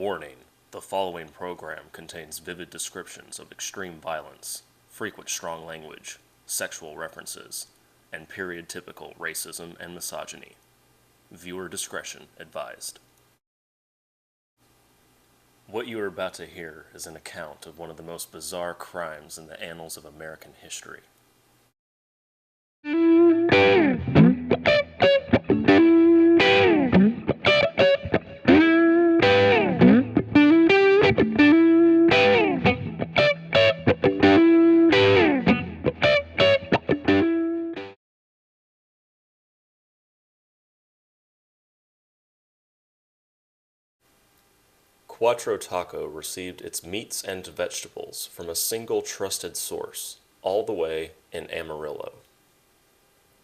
Warning: the following program contains vivid descriptions of extreme violence, frequent strong language, sexual references, and period-typical racism and misogyny. Viewer discretion advised. What you are about to hear is an account of one of the most bizarre crimes in the annals of American history. Cuatro Taco received its meats and vegetables from a single trusted source, all the way in Amarillo.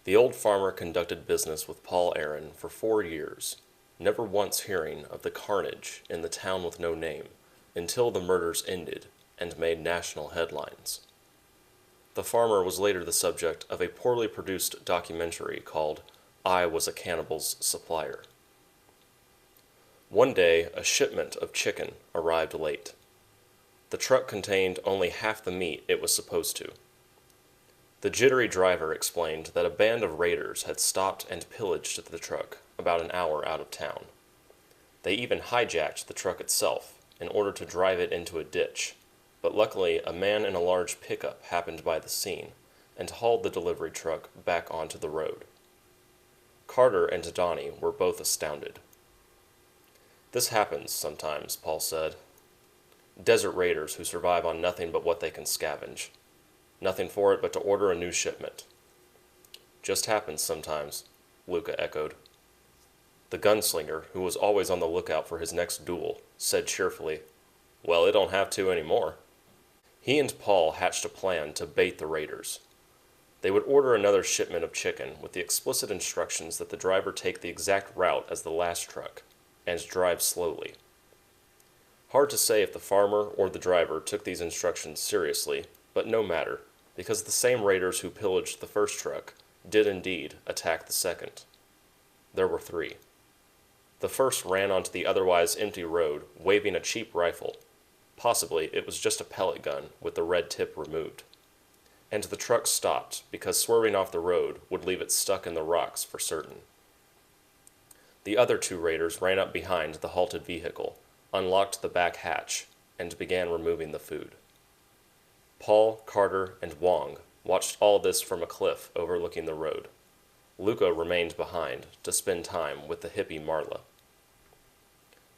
The old farmer conducted business with Paul Aaron for 4 years, never once hearing of the carnage in the town with no name, until the murders ended and made national headlines. The farmer was later the subject of a poorly produced documentary called I Was a Cannibal's Supplier. One day, a shipment of chicken arrived late. The truck contained only half the meat it was supposed to. The jittery driver explained that a band of raiders had stopped and pillaged the truck about an hour out of town. They even hijacked the truck itself in order to drive it into a ditch, but luckily a man in a large pickup happened by the scene and hauled the delivery truck back onto the road. Carter and Donnie were both astounded. "This happens sometimes," Paul said. "Desert raiders who survive on nothing but what they can scavenge. Nothing for it but to order a new shipment." "Just happens sometimes," Luca echoed. The gunslinger, who was always on the lookout for his next duel, said cheerfully, "Well, it don't have to anymore." He and Paul hatched a plan to bait the raiders. They would order another shipment of chicken with the explicit instructions that the driver take the exact route as the last truck, and drive slowly. Hard to say if the farmer or the driver took these instructions seriously, but no matter, because the same raiders who pillaged the first truck did indeed attack the second. There were 3. The first ran onto the otherwise empty road, waving a cheap rifle. Possibly it was just a pellet gun with the red tip removed. And the truck stopped because swerving off the road would leave it stuck in the rocks for certain. The other 2 raiders ran up behind the halted vehicle, unlocked the back hatch, and began removing the food. Paul, Carter, and Wong watched all this from a cliff overlooking the road. Luca remained behind to spend time with the hippie Marla.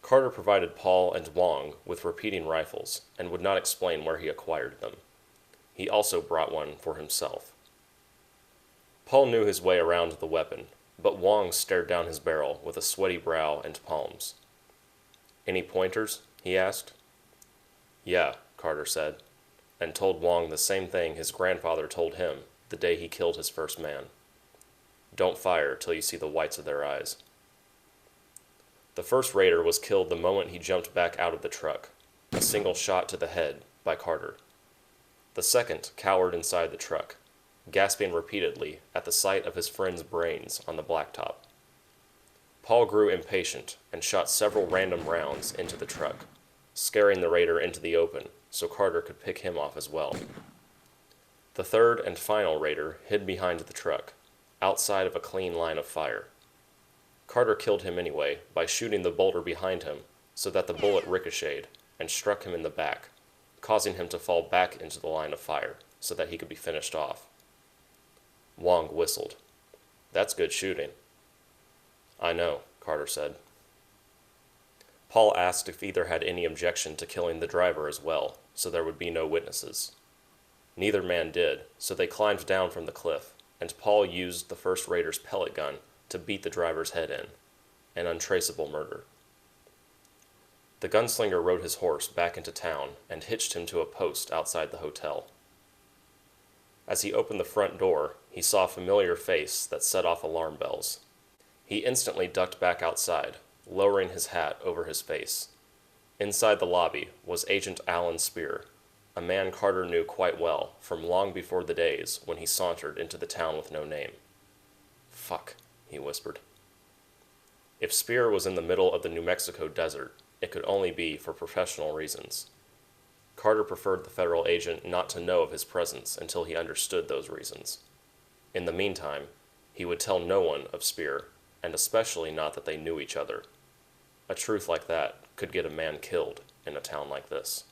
Carter provided Paul and Wong with repeating rifles and would not explain where he acquired them. He also brought one for himself. Paul knew his way around the weapon, but Wong stared down his barrel with a sweaty brow and palms. "Any pointers?" he asked. "Yeah," Carter said, and told Wong the same thing his grandfather told him the day he killed his first man. "Don't fire till you see the whites of their eyes." The first raider was killed the moment he jumped back out of the truck, a single shot to the head by Carter. The second cowered inside the truck, gasping repeatedly at the sight of his friend's brains on the blacktop. Paul grew impatient and shot several random rounds into the truck, scaring the raider into the open so Carter could pick him off as well. The third and final raider hid behind the truck, outside of a clean line of fire. Carter killed him anyway by shooting the boulder behind him so that the bullet ricocheted and struck him in the back, causing him to fall back into the line of fire so that he could be finished off. Wong whistled. "That's good shooting." "I know," Carter said. Paul asked if either had any objection to killing the driver as well, so there would be no witnesses. Neither man did, so they climbed down from the cliff, and Paul used the first raider's pellet gun to beat the driver's head in, an untraceable murder. The gunslinger rode his horse back into town and hitched him to a post outside the hotel. As he opened the front door, he saw a familiar face that set off alarm bells. He instantly ducked back outside, lowering his hat over his face. Inside the lobby was Agent Alan Spear, a man Carter knew quite well from long before the days when he sauntered into the town with no name. "Fuck," he whispered. If Spear was in the middle of the New Mexico desert, it could only be for professional reasons. Carter preferred the federal agent not to know of his presence until he understood those reasons. In the meantime, he would tell no one of Spear, and especially not that they knew each other. A truth like that could get a man killed in a town like this.